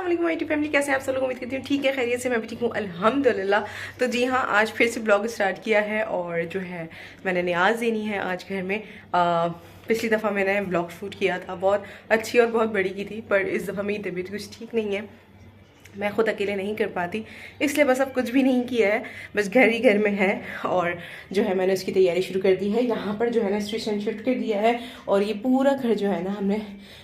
अस्सलाम वालेकुम my family, कैसे हैं आप सब लोग। उम्मीद करती हूँ ठीक है, खैरियत से। मैं भी ठीक हूँ अल्हम्दुलिल्लाह। तो जी हाँ, आज फिर से ब्लॉग स्टार्ट किया है और जो है मैंने न्याज देनी है आज घर में। पिछली दफ़ा मैंने ब्लॉग शूट किया था, बहुत अच्छी और बहुत बड़ी की थी, पर इस दफ़ा मेरी तबीयत कुछ ठीक नहीं है, मैं ख़ुद अकेले नहीं कर पाती, इसलिए बस अब कुछ भी नहीं किया है, बस घर ही घर में है। और जो है मैंने उसकी तैयारी शुरू कर दी है। यहाँ पर जो है ना स्टेशन शिफ्ट कर दिया है और ये पूरा घर जो है ना हमने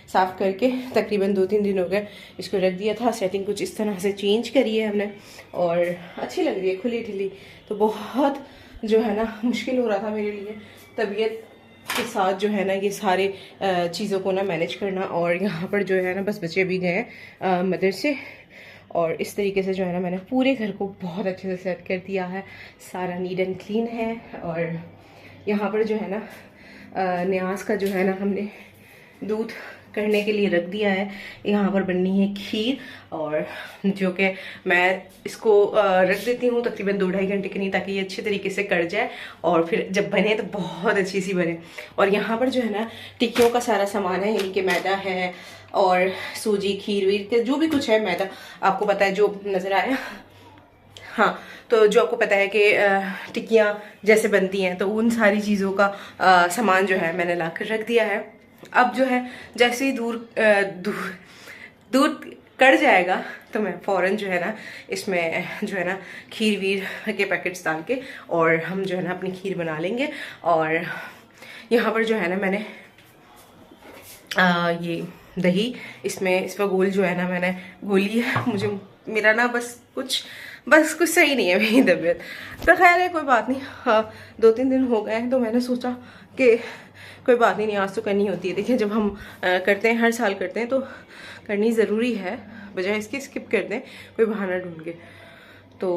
साफ़ करके तकरीबन 2-3 दिन हो गए इसको रख दिया था। सेटिंग कुछ इस तरह से चेंज करी है हमने और अच्छी लग रही है खुली ढिली। तो बहुत जो है ना मुश्किल हो रहा था मेरे लिए तबीयत के साथ जो है ना ये सारे चीज़ों को ना मैनेज करना। और यहाँ पर जो है ना बस बच्चे भी गए हैं मदरसे, और इस तरीके से जो है ना मैंने पूरे घर को बहुत अच्छे से सेट कर दिया है, सारा नीट एंड क्लीन है। और यहाँ पर जो है ना न्याज का जो है ना हमने दूध करने के लिए रख दिया है। यहाँ पर बननी है खीर, और जो कि मैं इसको रख देती हूँ तकरीबन 2-2.5 घंटे के लिए, ताकि ये अच्छे तरीके से कट जाए और फिर जब बने तो बहुत अच्छी सी बने। और यहाँ पर जो है ना टिक्कियों का सारा सामान है, यानी कि मैदा है और सूजी, खीर वीर के जो भी कुछ है, मैदा आपको पता है जो नज़र आया। हाँ, तो जो आपको पता है कि टिक्कियाँ जैसे बनती हैं, तो उन सारी चीज़ों का सामान जो है मैंने ला कर रख दिया है। अब जो है जैसे ही दूध कट जाएगा तो मैं फ़ौरन जो है ना इसमें जो है ना खीर वीर के पैकेट्स डाल के और हम जो है ना अपनी खीर बना लेंगे। और यहाँ पर जो है ना मैंने ये दही इसमें इस पर गोल जो है ना मैंने गोली है। मुझे मेरा ना बस कुछ सही नहीं है मेरी तबीयत, तो खैर है कोई बात नहीं। हाँ, 2-3 दिन हो गए हैं तो मैंने सोचा कि कोई बात नहीं, आज तो करनी होती है। देखिए जब हम करते हैं, हर साल करते हैं, तो करनी ज़रूरी है, बजाय इसके स्किप कर दें कोई बहाना ढूंढ के। तो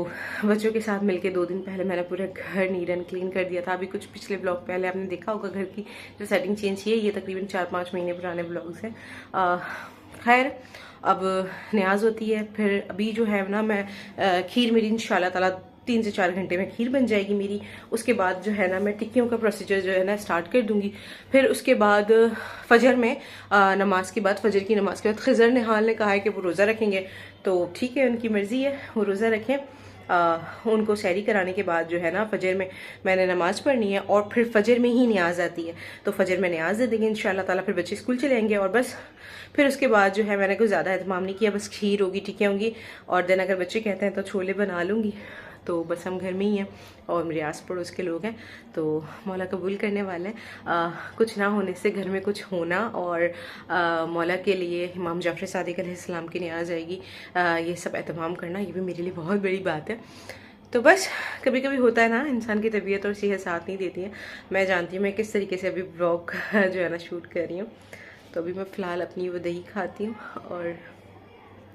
बच्चों के साथ मिलके 2 दिन पहले मैंने पूरा घर नीट एंड क्लीन कर दिया था। अभी कुछ पिछले ब्लॉग पहले आपने देखा होगा घर की जो सेटिंग चेंज की है, ये तकरीबन 4-5 महीने पुराने ब्लॉग्स हैं। खैर अब न्याज होती है, फिर अभी जो है ना मैं खीर मेरी इंशाल्लाह ताला 3 से 4 घंटे में खीर बन जाएगी मेरी। उसके बाद जो है ना मैं टिक्कियों का प्रोसीजर जो है ना स्टार्ट कर दूंगी। फिर उसके बाद फजर में नमाज के बाद, फजर की नमाज के बाद खिज़र निहाल ने कहा है कि वो रोज़ा रखेंगे, तो ठीक है, उनकी मर्ज़ी है, वो रोज़ा रखें। उनको सैरी कराने के बाद जो है ना फजर में मैंने नमाज़ पढ़नी है और फिर फजर में ही न्याज आती है, तो फजर में न्याज दे देंगे इंशाल्लाह ताला। फिर बच्चे स्कूल चले जाएंगे और बस फिर उसके बाद जो है मैंने कुछ ज़्यादा एहतमाम नहीं किया, बस खीर होगी, टिक्कियाँ होंगी, और दिन अगर बच्चे कहते हैं तो छोले बना लूँगी। तो बस हम घर में ही हैं और मेरे आस पड़ोस के लोग हैं, तो मौला कबूल करने वाले हैं। कुछ ना होने से घर में कुछ होना, और मौला के लिए इमाम जाफर सादिक अलैहिस्सलाम की न्याज आएगी, ये सब एहतमाम करना, ये भी मेरे लिए बहुत बड़ी बात है। तो बस कभी कभी होता है ना, इंसान की तबीयत और सेहत साथ नहीं देती है। मैं जानती हूँ मैं किस तरीके से अभी ब्लॉग जो है ना शूट कर रही हूँ। तो अभी मैं फ़िलहाल अपनी वो दही खाती हूँ और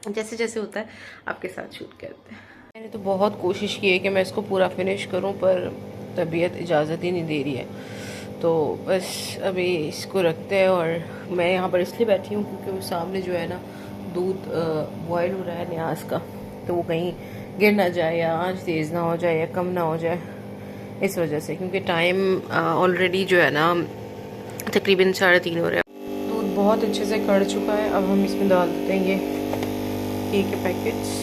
जैसे जैसे होता है आपके साथ शूट करते हैं। मैंने तो बहुत कोशिश की है कि मैं इसको पूरा फिनिश करूं, पर तबीयत इजाज़त ही नहीं दे रही है। तो बस अभी इसको रखते हैं, और मैं यहाँ पर इसलिए बैठी हूँ क्योंकि वो सामने जो है ना दूध बॉयल हो रहा है न्याज का, तो वो कहीं गिर ना जाए या आंच तेज़ ना हो जाए या कम ना हो जाए, इस वजह से। क्योंकि टाइम ऑलरेडी जो है ना तकरीबन 3:30 हो रहा है। दूध बहुत अच्छे से कड़ चुका है। अब हम इसमें डाल देंगे घी के पैकेट्स।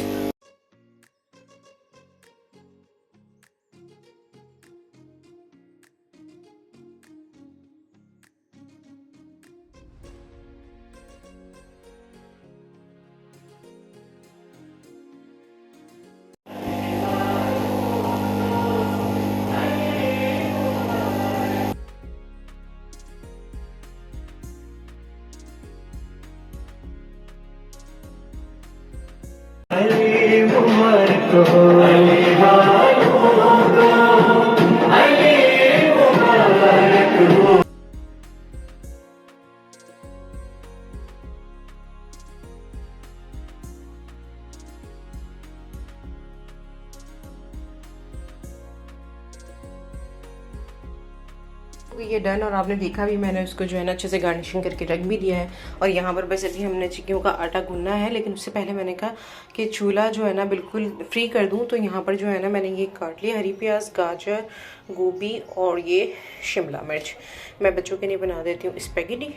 ये डन, और आपने देखा भी मैंने उसको जो है ना अच्छे से गार्निशिंग करके रख भी दिया है। और यहाँ पर बस अभी हमने चिक्कियों का आटा गूंदना है, लेकिन उससे पहले मैंने कहा कि चूल्हा जो है ना बिल्कुल फ्री कर दूँ। तो यहाँ पर जो है ना मैंने ये काट लिया हरी प्याज, गाजर, गोभी और ये शिमला मिर्च। मैं बच्चों के लिए बना देती हूँ स्पैगेटी,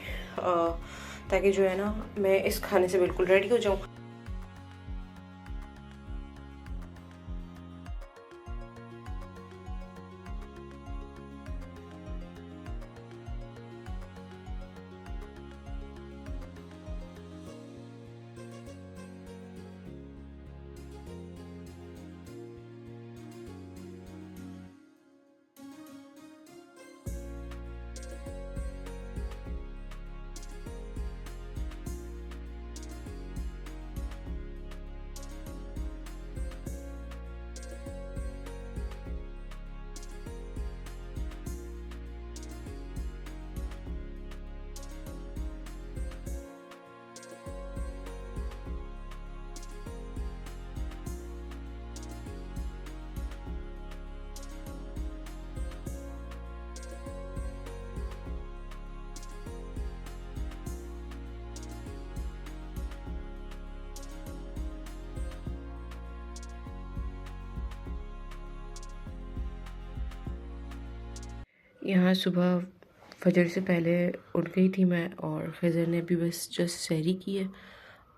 ताकि जो है ना मैं इस खाने से बिल्कुल रेडी हो जाऊँ। यहाँ सुबह फजर से पहले उठ गई थी मैं, और खिज़र ने अभी बस जस्ट सहरी की है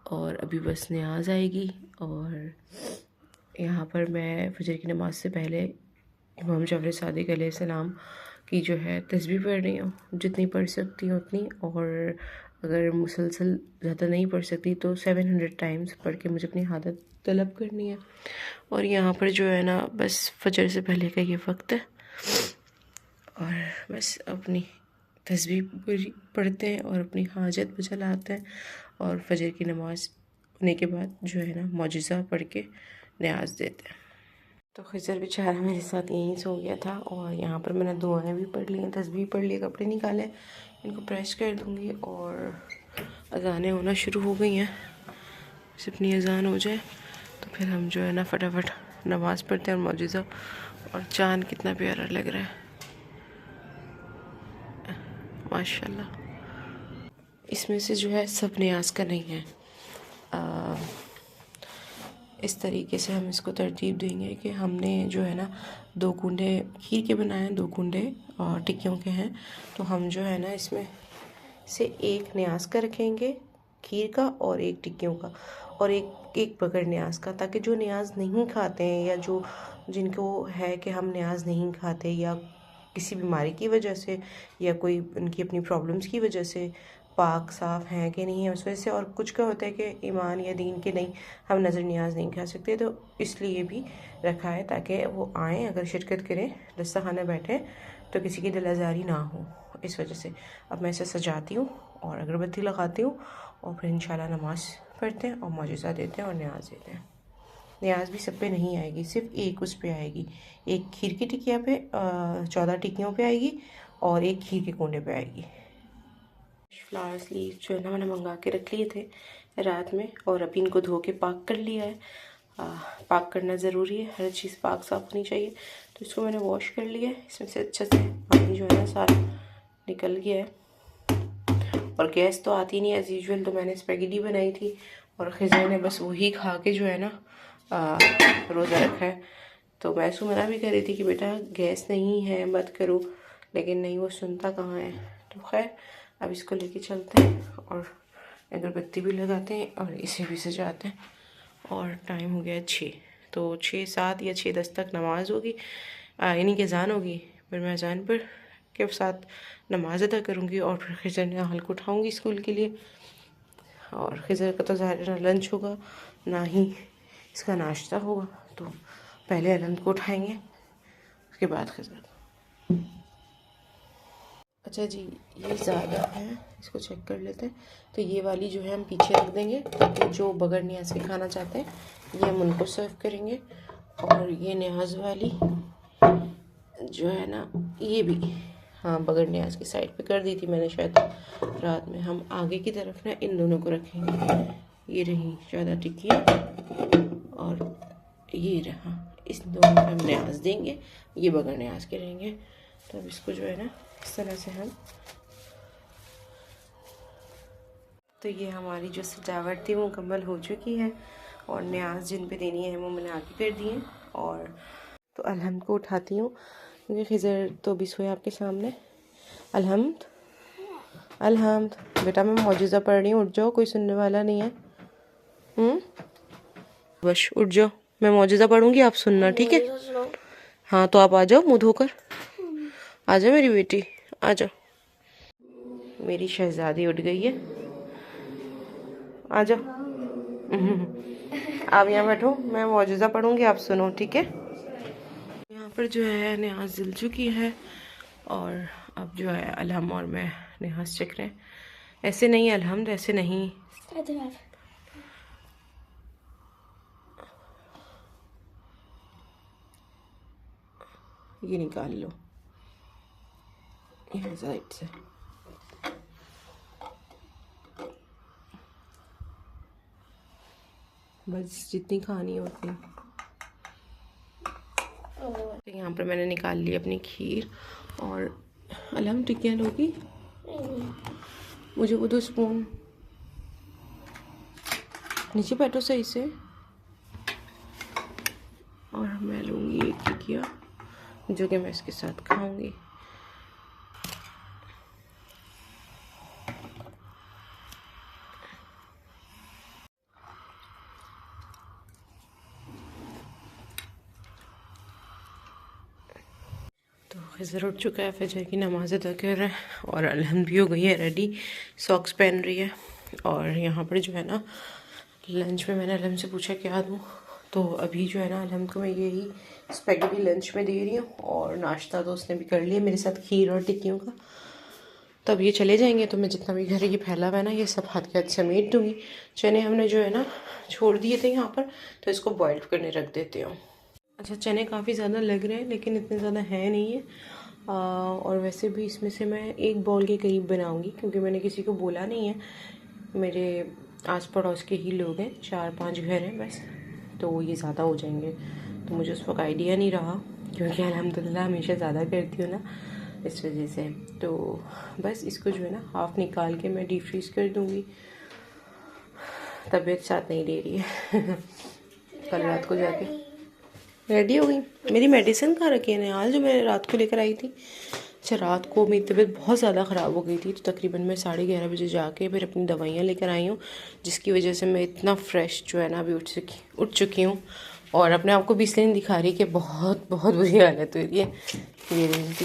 और अभी बस न्याज आएगी। और यहाँ पर मैं फजर की नमाज़ से पहले इमाम जाफ़र सादिक़ अलैहिस्सलाम की जो है तस्बीह पढ़ रही हूँ, जितनी पढ़ सकती हूँ उतनी। और अगर मुसलसल ज़्यादा नहीं पढ़ सकती तो 700 टाइम्स पढ़ के मुझे अपनी हाजत तलब करनी है। और यहाँ पर जो है ना, बस फजर से पहले का ये वक्त है और बस अपनी तस्बीह पूरी पढ़ते हैं और अपनी हाजत बचलाते हैं। और फजर की नमाज़ होने के बाद जो है ना, मौजज़ा पढ़ के न्याज देते हैं। तो खिज़र बेचारा मेरे साथ यहीं सो गया था। और यहाँ पर मैंने दुआएं भी पढ़ ली हैं, तस्बीह पढ़ ली, कपड़े निकाले, इनको प्रेस कर दूँगी। और अज़ानें होना शुरू हो गई हैं, बस अपनी अज़ान हो जाए तो फिर हम जो है ना फटाफट नमाज़ पढ़ते हैं और मौजज़ा। और चाँद कितना प्यारा लग रहा है माशाल्लाह। इसमें से जो है सब न्याज का नहीं है। इस तरीके से हम इसको तरतीब देंगे कि हमने जो है ना 2 कूंडे खीर के बनाए हैं, 2 कूंडे और टिक्कियों के हैं। तो हम जो है ना इसमें से एक न्याज का रखेंगे खीर का और एक टिक्कियों का और एक बगैर न्याज का, ताकि जो न्याज नहीं खाते हैं या जो जिनको है कि हम न्याज नहीं खाते या किसी बीमारी की वजह से या कोई उनकी अपनी प्रॉब्लम्स की वजह से पाक साफ़ हैं कि नहीं है उस वजह से, और कुछ का होता है कि ईमान या दीन के नहीं हम नज़र न्याज नहीं खा सकते, तो इसलिए भी रखा है ताकि वो आएँ, अगर शिरकत करें, दस्ता खाना बैठे तो किसी की दिल आज़ारी ना हो। इस वजह से अब मैं इसे सजाती हूँ और अगरबत्ती लगाती हूँ और फिर इंशाल्लाह नमाज़ पढ़ते हैं और मौजज़ा देते हैं और न्याज देते हैं। न्याज भी सब पे नहीं आएगी, सिर्फ एक उस पे आएगी, एक खीर की टिकिया पे 14 टिक्कियों पे आएगी और एक खीर के कोंडे पे आएगी। फ्लावर्स लीव जो है ना मैंने मंगा के रख लिए थे रात में और अभी इनको धो के पाक कर लिया है। पाक करना ज़रूरी है, हर चीज़ पाक साफ होनी चाहिए। तो इसको मैंने वॉश कर लिया है, इसमें से अच्छे से पानी जो है ना सारा निकल गया है। और गैस तो आती नहीं एज़ यूजुअल, तो मैंने स्पैगेटी बनाई थी और खिज़र ने बस वही खा के जो है ना रोज़ा रखा है। तो मैं उसको मना भी कर रही थी कि बेटा गैस नहीं है मत करो, लेकिन नहीं, वो सुनता कहाँ है। तो खैर अब इसको लेके चलते हैं और अगरबत्ती भी लगाते हैं और इसे भी सजाते हैं। और टाइम हो गया 6, तो 6, 7 या 6, 10 तक नमाज़ होगी, यानी कि अज़ान होगी। फिर मैं अज़ान पर के साथ नमाज अदा करूँगी और फिर खिज़र ने हाल को उठाऊँगी स्कूल के लिए। और खिज़र का तो ज़ाहिर ना लंच होगा ना ही इसका नाश्ता होगा, तो पहले अलंद को उठाएंगे उसके बाद खिज़र। अच्छा जी, ये ज़्यादा है, इसको चेक कर लेते हैं। तो ये वाली जो है हम पीछे रख देंगे ताकि जो बगैर न्याज के खाना चाहते हैं ये हम उनको सर्व करेंगे। और ये न्याज वाली जो है ना, ये भी हाँ बगैर न्याज की साइड पे कर दी थी मैंने शायद रात में। हम आगे की तरफ ना इन दोनों को रखेंगे। ये रही 14 टिक्कियाँ और ये रहा, इस दोनों पे हम न्याज देंगे, ये बगैर न्याज के रहेंगे। तो अब इसको जो है ना इस तरह से हम, तो ये हमारी जो सजावट थी वो मुकम्मल हो चुकी है और न्याज जिन पे देनी है वो मैंने आगे कर दिए। और तो अलहम्द को उठाती हूँ क्योंकि खिज़र तो भी सोया आपके सामने। अलहम्द, अलहम्द बेटा मैं मौजज़ा पढ़ रही हूँ, उठ जाओ, कोई सुनने वाला नहीं है। बस उठ जाओ, मैं मौजज़ा पढ़ूंगी, आप सुनना, ठीक है? हाँ तो आप आ जाओ, मुँह धोकर आ जाओ मेरी बेटी, आ जाओ। मेरी शहज़ादी उठ गई है, आ जाओ। आप यहाँ बैठो, मैं मौजज़ा पढ़ूंगी, आप सुनो, ठीक है? यहाँ पर जो है न्याज जल चुकी है और अब जो है अलहम और मैं न्याज चख रहे हैं। ऐसे नहीं अलहम्द, ऐसे नहीं, ये निकाल लो यहाँ साइड से। बस जितनी खानी होती है। तो यहाँ पर मैंने निकाल ली अपनी खीर और अलहम टिक्कियाँ लोगी, मुझे वो 2 स्पून नीचे बैठो सही से। और मैं लूँगी एक टिक्किया जो कि मैं इसके साथ खाऊंगी। खज़र उठ चुका है, फजर की नमाज़ अदा कर रहा है और अलहम भी हो गई है रेडी, सॉक्स पहन रही है। और यहाँ पर जो है ना लंच में मैंने अलहम से पूछा क्या दूँ, तो अभी जो है ना अलहम को मैं यही स्पेगेटी लंच में दे रही हूँ और नाश्ता तो उसने भी कर लिया मेरे साथ खीर और टिक्कियों का। तो अब ये चले जाएंगे तो मैं जितना भी घर ये फैला हुआ है ना ये सब हाथ के हाथ समेट दूँगी। चने हमने जो है ना छोड़ दिए थे यहाँ पर, तो इसको बॉइल करने रख देते हो। अच्छा, चने काफ़ी ज़्यादा लग रहे हैं लेकिन इतने ज़्यादा है नहीं है। और वैसे भी इसमें से मैं 1 बाउल के करीब बनाऊँगी क्योंकि मैंने किसी को बोला नहीं है। मेरे आस पड़ोस के ही लोग हैं, 4-5 घर हैं बस, तो ये ज़्यादा हो जाएंगे। तो मुझे उस वक्त आइडिया नहीं रहा क्योंकि अल्हम्दुलिल्लाह हमेशा ज़्यादा करती हूँ ना, इस वजह से। तो बस इसको जो है ना हाफ़ निकाल के मैं डीप फ्रीज़ कर दूँगी। तबीयत साथ नहीं दे रही है कल रात को जाके रेडी हो गई। मेरी मेडिसिन कहाँ रखी है आज जो मैं रात को लेकर आई थी। अच्छा, रात को मेरी तबीयत बहुत ज़्यादा ख़राब हो गई थी, तो तकरीबन मैं 11:30 बजे जाके फिर अपनी दवाइयाँ लेकर आई हूँ, जिसकी वजह से मैं इतना फ्रेश जो है ना अभी उठ चुकी हूँ। और अपने आप को भी इसलिए नहीं दिखा रही कि बहुत बहुत बुरी हालत हुई है।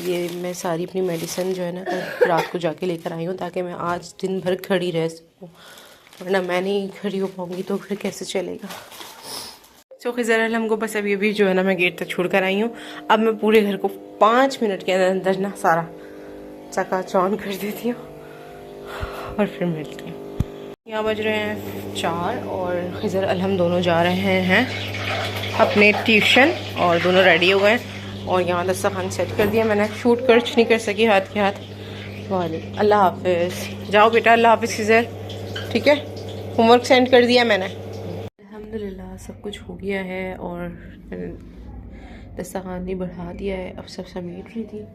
ये मैं सारी अपनी मेडिसिन जो है ना रात को जाके लेकर आई हूँ ताकि मैं आज दिन भर खड़ी रह सकूँ, वरना मैं नहीं खड़ी हो पाऊँगी तो फिर कैसे चलेगा। तो खज़र अलम को बस अभी जो है ना मैं गेट तक छोड़ कर आई हूँ। अब मैं पूरे घर को 5 मिनट के अंदर ना सारा चकाचौंध कर देती हूँ और फिर मिलती हूँ। यहाँ बज रहे हैं 4 और खज़र अलम दोनों जा रहे हैं अपने ट्यूशन और दोनों रेडी हो गए। और यहाँ दस्तरखान सेट कर दिया मैंने, शूट कुछ नहीं कर सकी हाथ के हाथ। वाले अल्लाह हाफिज़, जाओ बेटा, अल्लाह हाफिज़ खज़र, ठीक है, होमवर्क सेंड कर दिया मैंने। अल्हम्दुलिल्लाह सब कुछ हो गया है और दस्तरखान भी बढ़ा दिया है। अब सब समेट रही थी